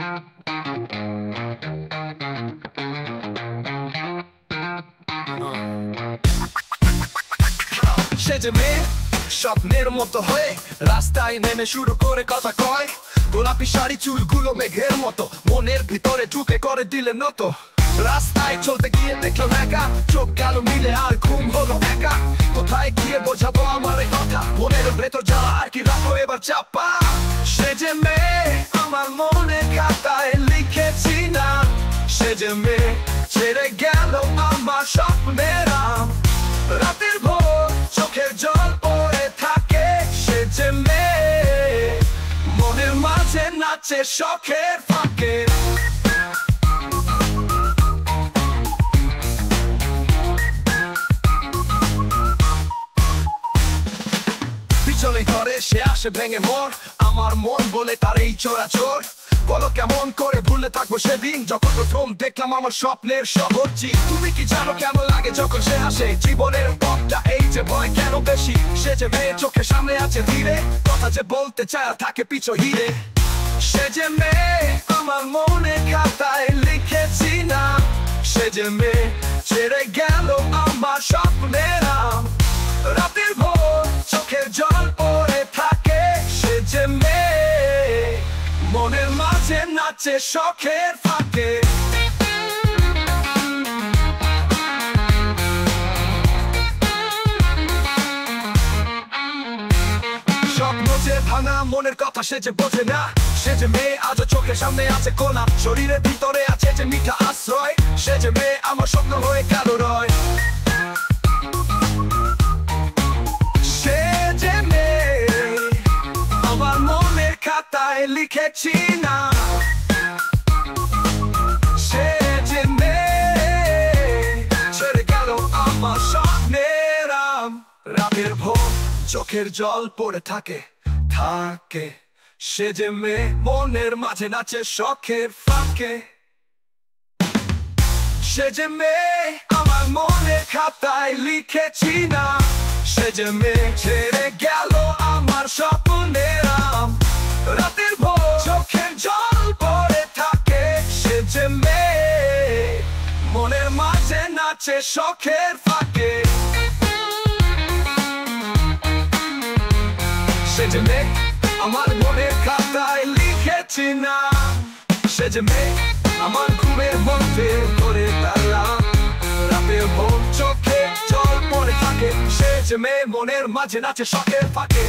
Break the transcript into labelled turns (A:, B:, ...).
A: সে যে মেয়ে স্বপ্নের মতো হয়ে রাস্তায় নেমে শুরু করে কথা কয়, গোলাপি শাড়ি চুলগুলো মেঘের মতো মনের ভিতরে ঢুকে করে দিলে নত। রাস্তায় চলতে গিয়ে দেখলো একা, চোখ গেল মিলে আর ঘুম হলো একা। কোথায় গিয়ে বোঝাবো আমার এই কথা, মনের ভেতর জ্বালা আর কি রাখো এবার চাপা। সে যে মেয়ে আমার মনে খাতায় লিখেছি না, সে যে মেয়ে ছেড়ে গেল আমার স্বপ্নের রাতের ভোর চোখের জল পড়ে থাকে। সে যে মেয়ে মনের মাঝে নাচে শখের ফাঁকে। পিছনে ঘরে সে আসে ভেঙে মোর, আমার মন বলে তার এই চোরাচোর। বলো কেমন করে ভুলে থাকবো সেদিন যখন প্রথম দেখলাম আমার স্বপ্নের শহর। তুমি কি জানো কেমন লাগে যখন সে আসে, জীবনের পথটা এই যে ভয় কেন বেশি। সে যে মেয়ে চোখের সামনে আছে ধীরে, কথা যে বলতে চায় থাকে পিছু হিরে। সে যে মেয়ে আমার মনে খাতায় লিখেছি না, সে যে মেয়ে ছেড়ে গেল আমার স্বপ্নের রাতের ভোর চোখের জল পড়ে থাকে। সে যে মেয়ে মনের মাঝে নাচে শখের ফাঁকে। স্বপ্ন যে ভাঙা মনের কথা সে যে বোঝে না, সে যে মেয়ে আজও চোখের সামনে আছে কোনা, শরীরের ভিতরে আছে যে মিঠা আশ্রয়। সে যে মেয়ে আমার স্বপ্ন হয়ে গেল রয়। সে যে মেয়ে আমার মনের খাতায় লিখেছি না, সে যে মেয়ে ছেড়ে গেল আমার স্বপ্নের রাতের ভোর চোখের জল পড়ে থাকে থাকে। সে যে মেয়ে মনের মাঝে নাচে শখের ফাঁকে। সে যে মেয়ে আমার মনের খাতায় লিখেছি না, সে যে মেয়ে ছেড়ে গেল আমার স্বপ্নের রাতের ভোর চোখের জল পড়ে থাকে। সে যে মেয়ে মনের মাঝে নাচে শখের ফাঁকে। সে যে মেয়ে আমার মনের খাতায় লিখেছি না, সে যে মেয়ে আমার ঘুমের মধ্যে করে তারা রাতের ভোর চোখে জল পড়ে থাকে। সে যে মেয়ে মনের মাঝে নাচে শখের ফাঁকে।